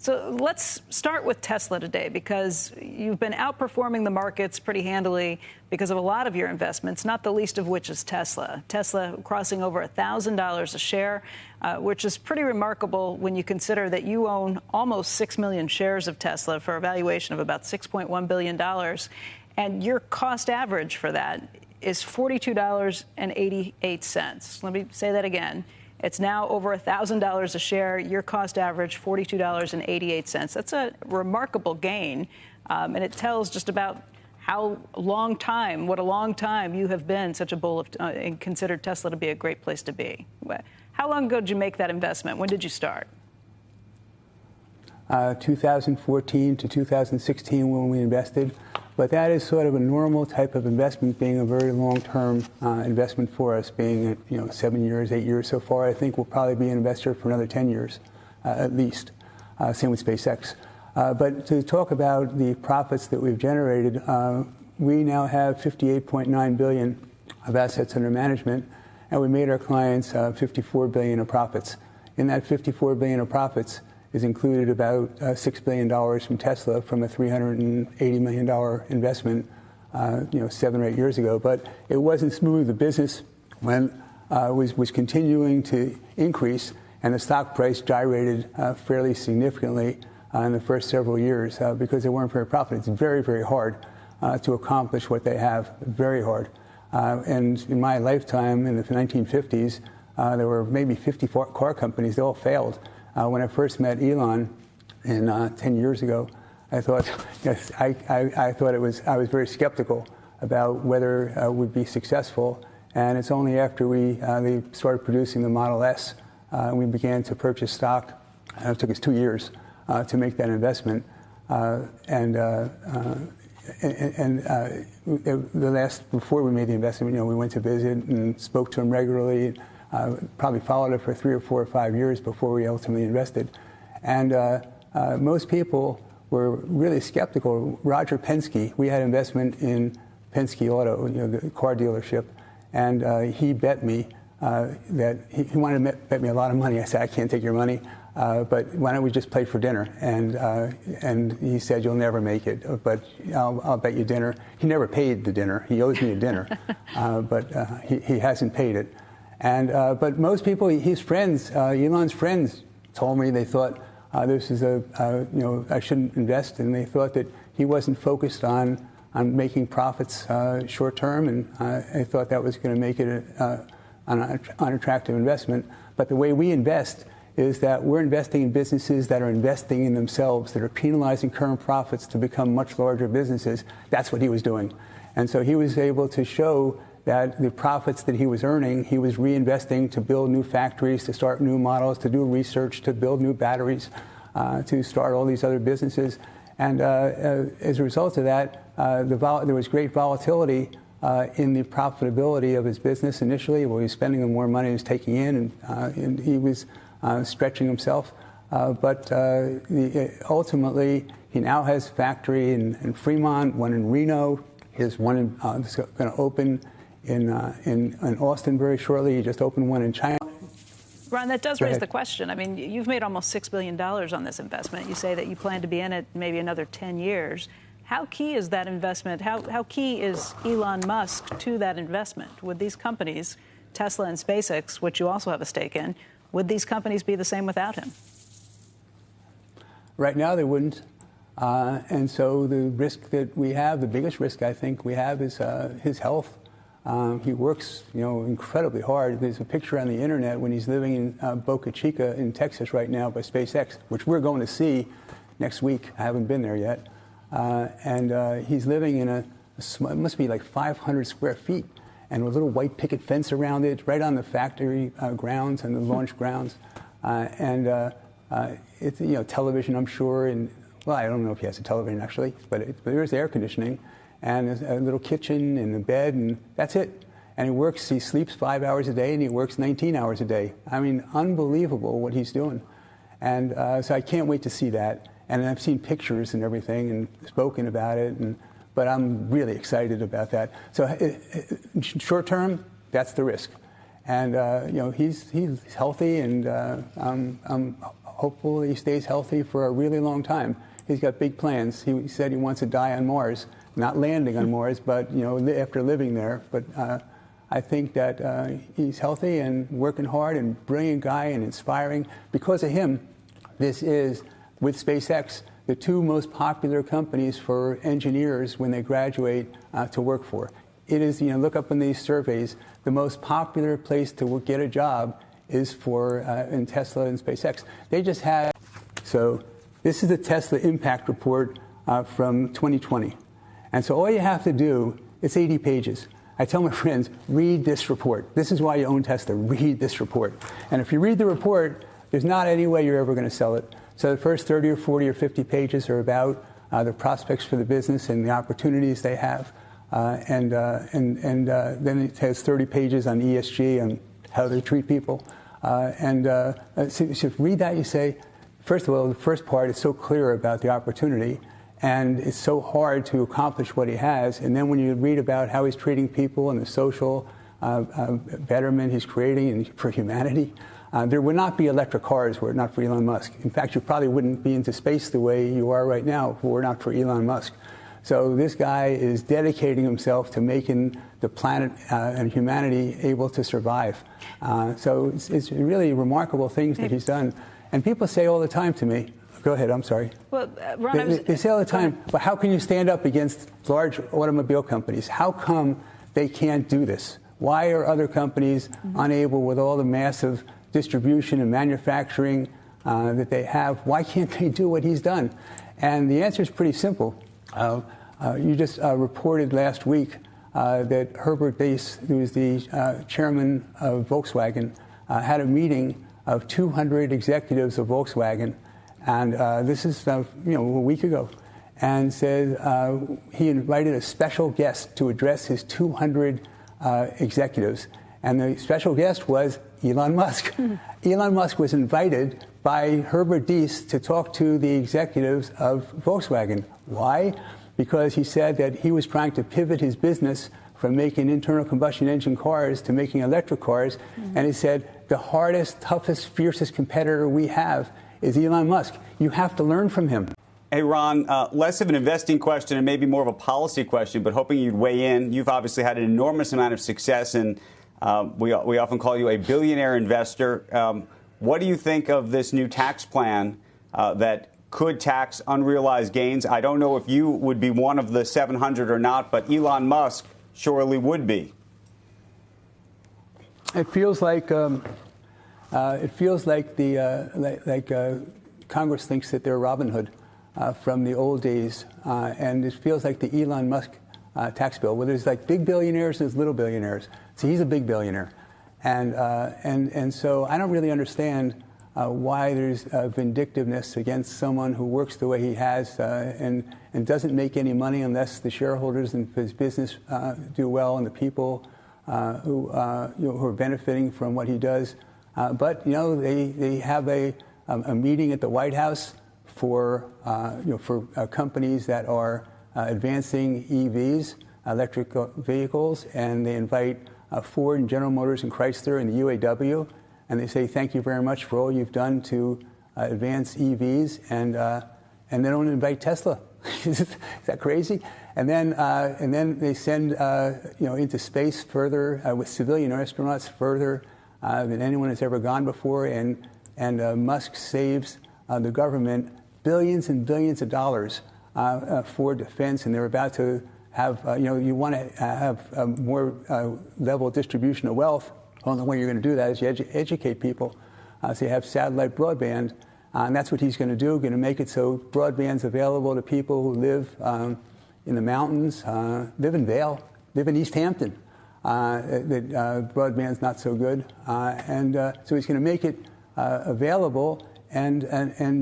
So let's start with Tesla today, because you've been outperforming the markets pretty handily because of a lot of your investments, not the least of which is Tesla. Tesla crossing over $1,000 a share, which is pretty remarkable when you consider that you own almost 6 million shares of Tesla for a valuation of about $6.1 billion. And your cost average for that is $42.88. Let me say that again. It's now over $1,000 a share. Your cost average, $42.88. That's a remarkable gain, and it tells just about what a long time you have been such a bull and considered Tesla to be a great place to be. How long ago did you make that investment? When did you start? 2014 to 2016 when we invested. But that is sort of a normal type of investment, being a very long-term investment for us, being 7 years, 8 years so far. I think we'll probably be an investor for another 10 years, at least. Same with SpaceX. But to talk about the profits that we've generated, we now have $58.9 billion of assets under management, and we made our clients $54 billion of profits. In that $54 billion of profits is included about $6 billion from Tesla, from a $380 million investment 7 or 8 years ago. But it wasn't smooth. The business was continuing to increase, and the stock price gyrated fairly significantly in the first several years because they weren't very profitable. It's very, very hard to accomplish what they have, very hard. And in my lifetime, in the 1950s, there were maybe 50 car companies. They all failed. When I first met Elon 10 years ago, I thought I was very skeptical about whether it would be successful. And it's only after they started producing the Model S, we began to purchase stock. It took us 2 years to make that investment. Before we made the investment, we went to visit and spoke to him regularly. Probably followed it for 3 or 4 or 5 years before we ultimately invested. And most people were really skeptical. Roger Penske, we had investment in Penske Auto, the car dealership, and he bet me that he wanted to bet me a lot of money. I said, I can't take your money, but why don't we just play for dinner? And he said, you'll never make it, but I'll bet you dinner. He never paid the dinner. He owes me a dinner, but he hasn't paid it. And but most people, his friends, Elon's friends, told me they thought this is I shouldn't invest, and they thought that he wasn't focused on making profits short term, and I thought that was going to make it an unattractive investment. But the way we invest is that we're investing in businesses that are investing in themselves, that are penalizing current profits to become much larger businesses. That's what he was doing, and so he was able to show that the profits that he was earning, he was reinvesting to build new factories, to start new models, to do research, to build new batteries, to start all these other businesses. And as a result of that, there was great volatility in the profitability of his business initially. Well, he was spending more money he was taking in, and he was stretching himself. But ultimately, he now has a factory in Fremont, one in Reno. His one is going to open in Austin very shortly. He just opened one in China. Ron, that does raise the question. I mean, you've made almost $6 billion on this investment. You say that you plan to be in it maybe another 10 years. How key is that investment? How key is Elon Musk to that investment? Would these companies, Tesla and SpaceX, which you also have a stake in, would these companies be the same without him? Right now, they wouldn't. And so the risk that we have, the biggest risk I think we have, is his health. He works, incredibly hard. There's a picture on the internet when he's living in Boca Chica in Texas right now by SpaceX, which we're going to see next week. I haven't been there yet. And he's living in it must be like 500 square feet, and with a little white picket fence around it, right on the factory grounds and the launch grounds. It's, television, I'm sure, and well, I don't know if he has a television actually, but there's air conditioning. And there's a little kitchen and a bed, and that's it. And he sleeps 5 hours a day, and he works 19 hours a day. I mean, unbelievable what he's doing. And so I can't wait to see that. And I've seen pictures and everything and spoken about it, but I'm really excited about that. So short term, that's the risk. And, he's healthy, and I'm hopefully he stays healthy for a really long time. He's got big plans. He said he wants to die on Mars, not landing on Mars, but after living there. But I think that he's healthy and working hard and brilliant guy and inspiring. Because of him, this is, with SpaceX, the two most popular companies for engineers when they graduate to work for. It is, look up in these surveys, the most popular place to get a job is in Tesla and SpaceX. They just had, so this is the Tesla Impact Report from 2020. And so all you have to do, it's 80 pages. I tell my friends, read this report. This is why you own Tesla. Read this report. And if you read the report, there's not any way you're ever going to sell it. So the first 30 or 40 or 50 pages are about the prospects for the business and the opportunities they have. And then it has 30 pages on ESG and how they treat people. So if you read that, you say, first of all, the first part is so clear about the opportunity, and it's so hard to accomplish what he has. And then when you read about how he's treating people and the social betterment he's creating for humanity, there would not be electric cars were it not for Elon Musk. In fact, you probably wouldn't be into space the way you are right now if it were not for Elon Musk. So this guy is dedicating himself to making the planet and humanity able to survive. So it's really remarkable things that he's done. And people say all the time to me, go ahead, I'm sorry. Well, Ron, they say all the time, well, how can you stand up against large automobile companies? How come they can't do this? Why are other companies unable, with all the massive distribution and manufacturing that they have, why can't they do what he's done? And the answer is pretty simple. You just reported last week that Herbert Diess, who is the chairman of Volkswagen, had a meeting of 200 executives of Volkswagen, and this is a week ago, and said he invited a special guest to address his 200 executives, and the special guest was Elon Musk. Elon Musk was invited by Herbert Diess to talk to the executives of Volkswagen. Why? Because he said that he was trying to pivot his business from making internal combustion engine cars to making electric cars. And he said, the hardest, toughest, fiercest competitor we have is Elon Musk. You have to learn from him. Hey, Ron, less of an investing question and maybe more of a policy question, but hoping you'd weigh in. You've obviously had an enormous amount of success, and we often call you a billionaire investor. What do you think of this new tax plan that could tax unrealized gains? I don't know if you would be one of the 700 or not, but Elon Musk surely would be. It feels like Congress thinks that they're Robin Hood from the old days, and it feels like the Elon Musk tax bill, where there's like big billionaires and there's little billionaires. So he's a big billionaire, and so I don't really understand why there's vindictiveness against someone who works the way he has and doesn't make any money unless the shareholders in his business do well and the people who are benefiting from what he does. But they have a meeting at the White House for companies that are advancing EVs, electric vehicles, and they invite Ford and General Motors and Chrysler and the UAW. And they say, thank you very much for all you've done to advance EVs, and they don't invite Tesla. Is that crazy? And then they send into space further with civilian astronauts further than anyone has ever gone before, and Musk saves the government billions and billions of dollars for defense, and they're about to have you want to have a more level distribution of wealth. The only way you're going to do that is you educate people. So you have satellite broadband, and that's what he's going to do, going to make it so broadband's available to people who live in the mountains, live in Vail, live in East Hampton. That broadband's not so good. So he's going to make it available, and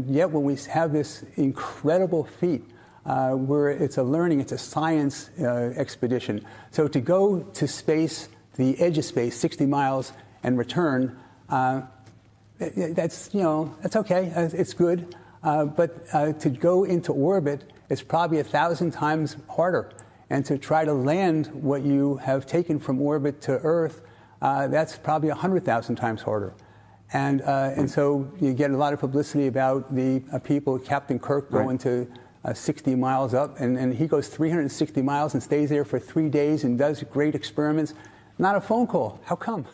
yet when we have this incredible feat, where it's a science expedition. So to go to space, the edge of space, 60 miles, and return, that's okay. It's good. But to go into orbit is probably 1,000 times harder. And to try to land what you have taken from orbit to Earth, that's probably 100,000 times harder. And so you get a lot of publicity about the people, Captain Kirk, going to 60 miles up, and he goes 360 miles and stays there for 3 days and does great experiments. Not a phone call. How come?